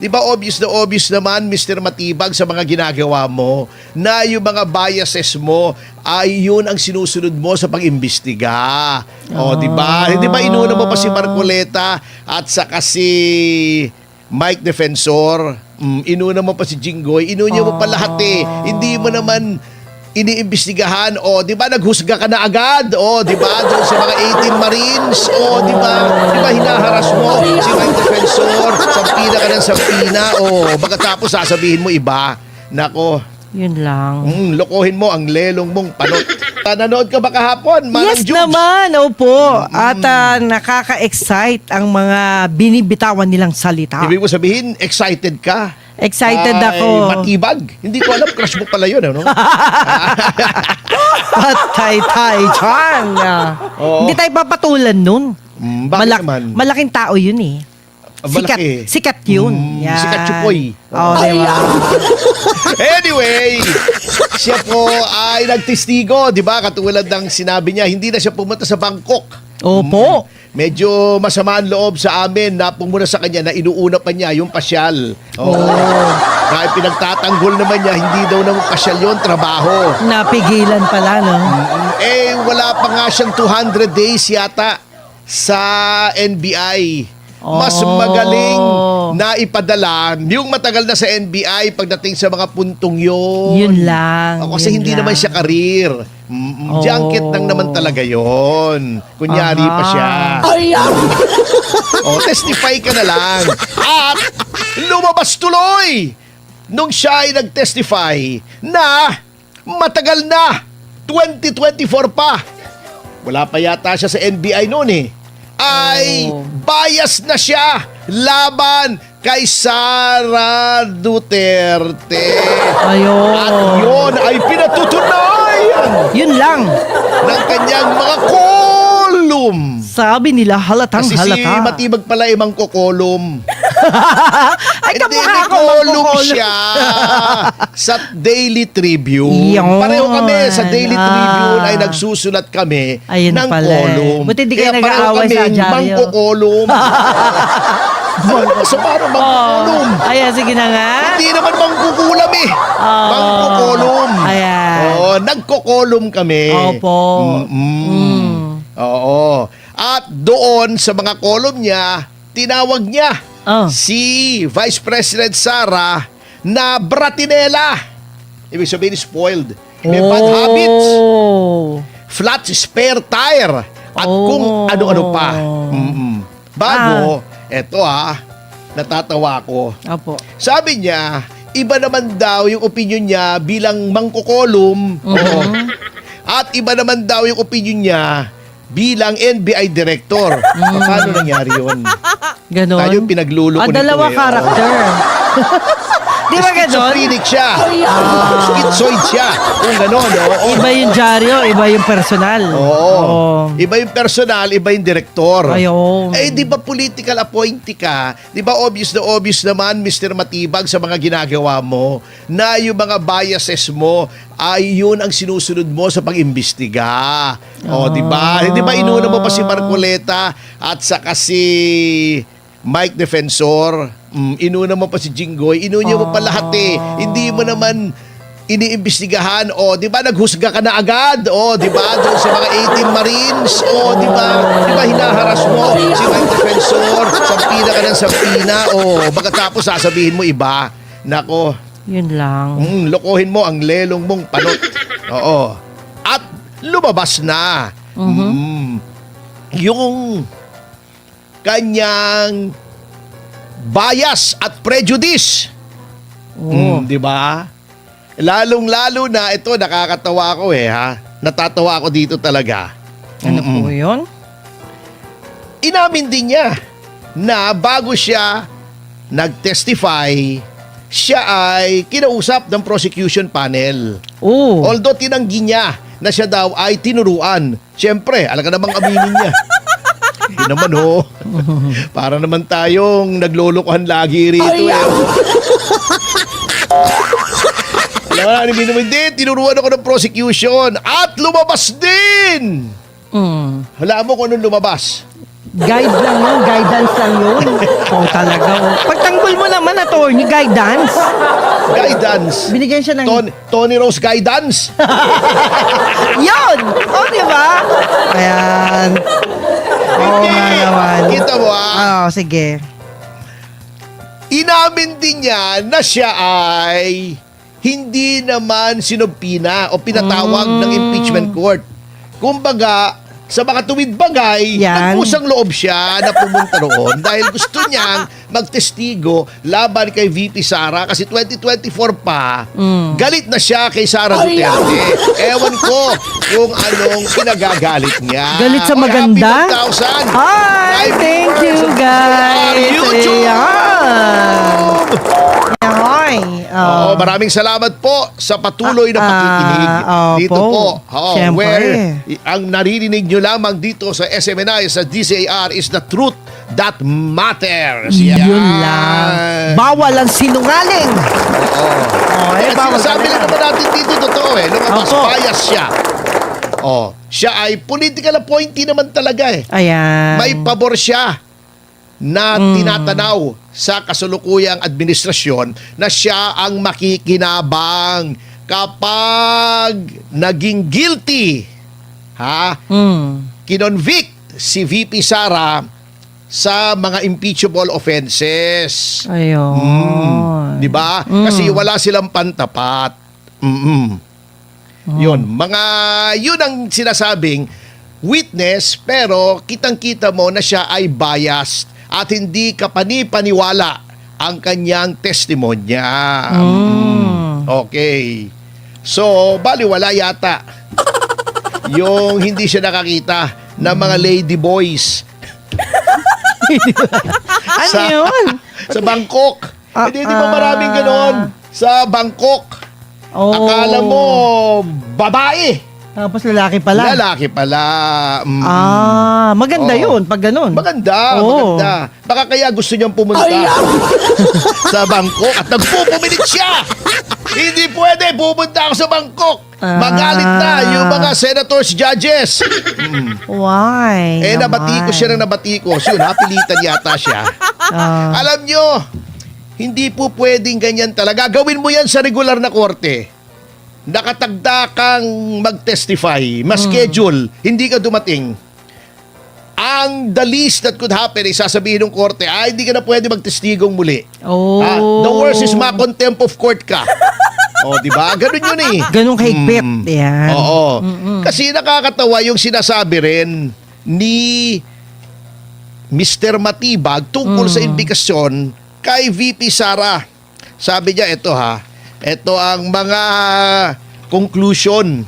Di ba obvious na obvious naman, Mr. Matibag, sa mga ginagawa mo na yung mga biases mo ay yun ang sinusunod mo sa pag-imbestiga. O, di ba? Di ba inuna mo pa si Marcoleta at saka si Mike Defensor? Inuna mo pa si Jinggoy. Inuna mo pa lahat eh. Hindi mo naman iniimbestigahan, o di ba naghusga ka na agad, o di ba doon sa mga 18 Marines, o di ba hinaharas mo si Mike Defensor, sampina ka ng sampina, o pagkatapos sasabihin mo iba. Nako, Yun lang. lokohin mo ang lelong mong panot. Nanood ka ba kahapon, Manang Yes Jubes? naman, opo. At nakaka-excite ang mga binibitawan nilang salita. Ibig mo sabihin, excited ka? Excited Ay, ako. Matibag? Hindi ko alam, crush mo pala yun, ano? Patay-tay dyan. Oo. Hindi tayo papatulan nun. Bakit naman? Malaking tao yun eh. Malaki. Sikat yun. Yan. Sikat chupoy. Oh, diba? Anyway, siya po ay nagtestigo, di ba? Katulad ng sinabi niya, hindi na siya pumunta sa Bangkok. Opo. Medyo masama ang loob sa amin na pumuna sa kanya na inuuna pa niya yung pasyal. Dahil pinagtatanggol naman niya, hindi daw naman pasyal yun, trabaho. Napigilan pala, no? Wala pa nga siyang 200 days yata sa NBI. Mas magaling na ipadala yung matagal na sa NBI pagdating sa mga puntong yun. Yun lang. Kasi yun hindi lang. naman siya karir. Junket lang naman talaga yon. Kunyari pa siya. Testify ka na lang. At lumabas tuloy nung siya ay nag-testify na matagal na, 2024 pa. Wala pa yata siya sa NBI noon eh. Ay bias na siya laban kay Sara Duterte. Ayun. At yun ay pinatutunayan Yun lang. ng kanyang mga kolum. Sabi nila halatang Kasi si halata. Matibag pala ay mangkokolum. Ay, Hindi, kamukha may ako kolum magkukolum. siya sa Daily Tribune. Yun. Pareho kami sa Daily Tribune ay nagsusulat kami Ayun ng pala. kolum. Buti di kayo Kaya pareho nag-aaway sa kaming dyaryo. mangkokolum. So parang mangkukulum. Ayan, sige na nga. Hindi naman mangkukulam eh. Mangkukulum. Ayan. Oo, nagkukulum kami. Opo. Oo. At doon sa mga kolum niya, tinawag niya si Vice President Sara na bratinela. Ibig sabihin spoiled. May bad habits. Flat spare tire. At kung ano-ano pa. Bago, eto natatawa ko. Opo. Sabi niya, iba naman daw yung opinion niya bilang mangkukolum. Oo. At iba naman daw yung opinion niya bilang NBI director. Paano nangyari yun? Ganon. Tayo pinagluloko nito dalawa eh. karakter. Di ba ganon? Schizophrenic siya. Schizoid siya. Kung ganon. Oo. Iba yung dyaryo, iba yung personal. Oo. Iba yung personal, iba yung direktor. Ayun. Di ba political appointee ka? Di ba obvious na obvious naman, Mr. Matibag, sa mga ginagawa mo na yung mga biases mo ay yun ang sinusunod mo sa pag-imbestiga. O, di ba? Di ba inuna mo pa si Marcoleta at saka si Mike Defensor? Inuna mo pa si Jinggoy. Inuna mo pa lahat eh. Hindi mo naman iniimbestigahan, o di ba naghusga ka na agad, o di ba doon sa mga 18 Marines, o di ba hinaharas mo si Mike Defensor, sampina ka ng sampina, o pagkatapos sasabihin mo iba. Nako, Yun lang. lokohin mo ang lelong mong panot. Oo. At lumabas na yung kanyang bias at prejudice. Di ba? Lalong-lalo na ito, nakakatawa ako natatawa ako dito talaga. Ano po yun? Inamin din niya na bago siya nag-testify, siya ay kinausap ng prosecution panel. Although tinanggi niya na siya daw ay tinuruan. Siyempre, alam ka namang aminin niya. Hindi naman para naman tayong naglolokohan lagi rito Alam mo, hindi, tinuruan ako ng prosecution at lumabas din. Hala mo kung anong lumabas. Guide lang yun, guidance lang yun. Oo, talaga. Oh. Pagtanggol mo naman, attorney, guidance. Guidance. Binigyan siya ng... Tony Rose guidance. Yun! O, di ba? Ayan. Oo nga naman. Kita mo ah. Oo, sige. Inamin din niya na siya ay hindi naman sinubpina o pinatawag ng impeachment court. Kumbaga, sa mga tuwid bagay, Yan. nagpusang loob siya na pumunta roon dahil gusto niyang magtestigo laban kay VP Sara kasi 2024 pa, galit na siya kay Sara Duterte. Ewan ko kung anong pinagagalit niya. Galit sa Oy, maganda? Happy 1,000. Hi! Thank you, guys! YouTube! Ayan. Ahoy! Oh, maraming salamat po sa patuloy na pakikinig. Dito po, Siyempre. where ang naririnig nyo lamang dito sa SMNI, sa DCAR is the truth that matters. Yun lang. Bawal ang sinungaling. Oh, Kaya bawal sinasabi talaga. lang naman natin dito, totoo lumabas, Opo. bias siya. Siya ay political appointee naman talaga Ayan. May pabor siya na tinatanaw sa kasulukuyang administrasyon na siya ang makikinabang kapag naging guilty, kinonvict si VP Sara sa mga impeachable offenses. Ayun. Di ba? Kasi wala silang pantapat. Yun ang sinasabing witness pero kitang-kita mo na siya ay biased at hindi kapani-paniwala ang kanyang testimonya. Okay. So, baliwala yata yung hindi siya nakakita ng mga lady boys Ano yun? sa Bangkok. Hindi ba maraming ganon sa Bangkok? Oh. Akala mo babae. Tapos lalaki pala. Lalaki pala. Maganda Oo. yun pag ganun. Maganda, Oo. maganda. Baka kaya gusto niyang pumunta sa Bangkok at nagpupumilit siya. Hindi pwede, pupunta ako sa Bangkok. Magalit na yung mga senators, judges. Why? Nabati ko siya ng nabati ko. Yun, napilitan yata siya. Alam nyo, hindi po pwedeng ganyan talaga. Gawin mo yan sa regular na korte. Nakatagda kang mag-testify, ma-schedule, hindi ka dumating. Ang the least that could happen ay sasabihin ng korte, hindi ka na pwede magtestigong muli. Oh. The worst is ma-contempt of court ka. Di ba? Ganun yun eh. Ganun kahigpit. Yan. Oo. Kasi nakakatawa yung sinasabi rin ni Mr. Matibag tungkol sa imbikasyon kay VP Sara. Sabi niya, ito ang mga conclusion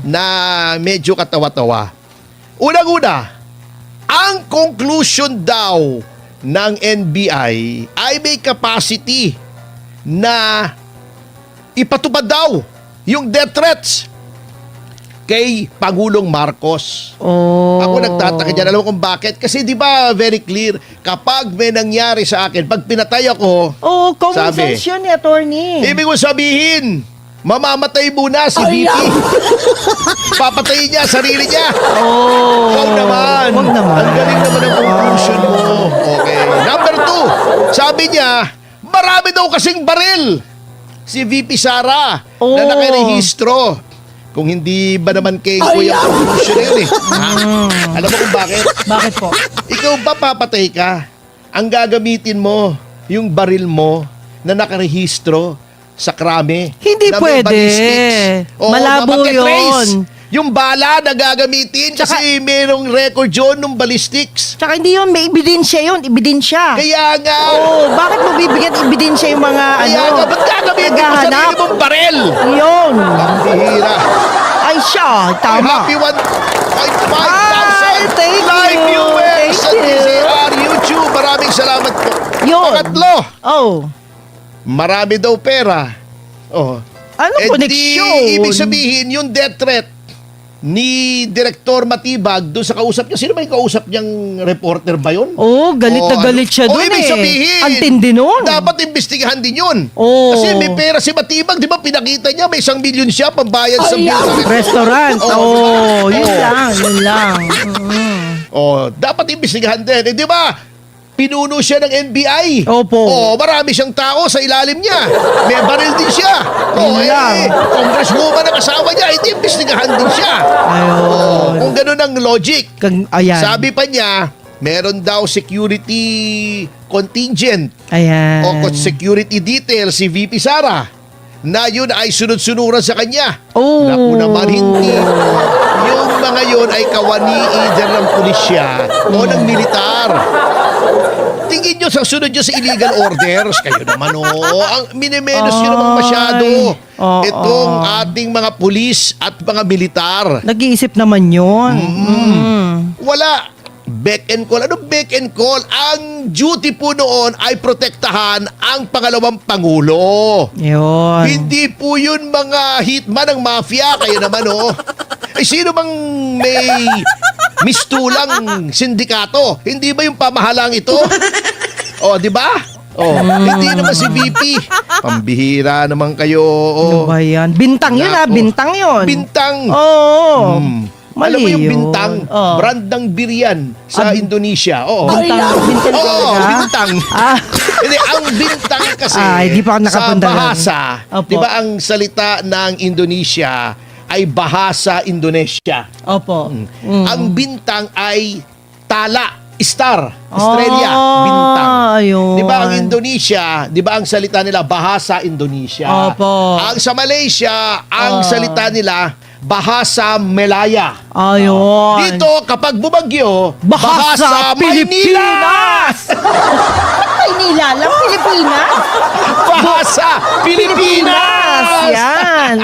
na medyo katawa-tawa. Unang-una, ang conclusion daw ng NBI ay may capacity na ipatupad daw yung death threats kay Pangulong Marcos. Oh. Ako nagtataka dyan. Alam mo kung bakit? Kasi di ba very clear, kapag may nangyari sa akin, pag pinatay ako, Common sabi, sense yun attorney. ibig mo sabihin, mamamatay muna si VP. Papatayin niya sarili niya. Huwag naman. Wag naman. Ang galing naman ang conclusion mo. Okay. Number 2, sabi niya, marami daw kasing baril si VP Sara na nakarehistro. Kung hindi ba naman kay Kuya conclusion na yun Alam mo kung bakit? Bakit po? Ikaw ba papatay ka? Ang gagamitin mo, yung baril mo na nakarehistro sa krame. Hindi na may pwede. ballistics. Malabo matitrace. yun. Yung bala na gagamitin kasi merong record yun ng ballistics. Tsaka hindi yun, may ebidensya yun. Ebidensya. Kaya nga. Bakit mo bibigyan ebidensya yung mga Kaya nga, ba't gagamitin mo naghahanap? sarili mong baril? Yun. Ang bihira. Ay siya, tama. Happy 1.5 Ay, thank live you. viewers sa Thank you. DCR YouTube. Maraming salamat po. Yun. Pangatlo, Oh. marami daw pera. Ano connection? Ibig sabihin, yung death threat ni Direktor Matibag doon sa kausap niya. Sino ba yung kausap niyang reporter ba yun? Galit na galit siya doon ibig sabihin, Ang tindi nun. dapat imbestigahan din yun. Oh. Kasi may pera si Matibag, di ba? Pinakita niya, may 1 million siya pambayad sa bill sa Restaurant. Oo, Yun Oo. lang, yun lang. Dapat imbestigahan din. Di ba? Pinuno siya ng NBI. Opo. Marami siyang tao sa ilalim niya. May baril din siya. Yun lang. Congresswoman ang asawa niya, imbestigahan din siya. Ayun. Kung ganun ang logic. Ayan. Sabi pa niya, meron daw security contingent Ayan. o security detail si VP Sara na yun ay sunod-sunuran sa kanya. Oh. Naku naman, hindi. Yung mga yun ay kawani either ng pulisya o ng militar. Tingin nyo sa sunod nyo sa illegal orders. Kayo naman, ang minimenos nyo naman masyado. Itong ating mga pulis at mga militar. Nag-iisip naman yun. Wala. Back and call. Ano back and call? Ang duty po noon ay protektahan ang pangalawang pangulo. Yun. Hindi po yun mga hitman ng mafia. Kayo naman, Ay, sino bang may mistulang sindikato? Hindi ba yung pamahalang ito? Di ba? Hindi naman si VP. Pambihira naman kayo. Ano ba yan? Bintang yun Nako. bintang yun. Bintang. Oo. Mali Alam mo yung yun. bintang, brand ng biryan sa Indonesia. Bintang talaga? Bintang. Hindi, ang bintang kasi Di pa ako sa nakapunta doon. bahasa, Opo. di ba ang salita ng Indonesia ay bahasa Indonesia. Opo. Ang bintang ay tala, star, estrella, bintang. Ayun. Di ba ang Indonesia, di ba ang salita nila bahasa Indonesia? Opo. Ang sa Malaysia, ang salita nila bahasa Melaya. Ayun. Dito, kapag bumagyo, Bahasa Maynila! Pilipinas! Maynila lang, Pilipinas! Bahasa Pilipinas! Yan,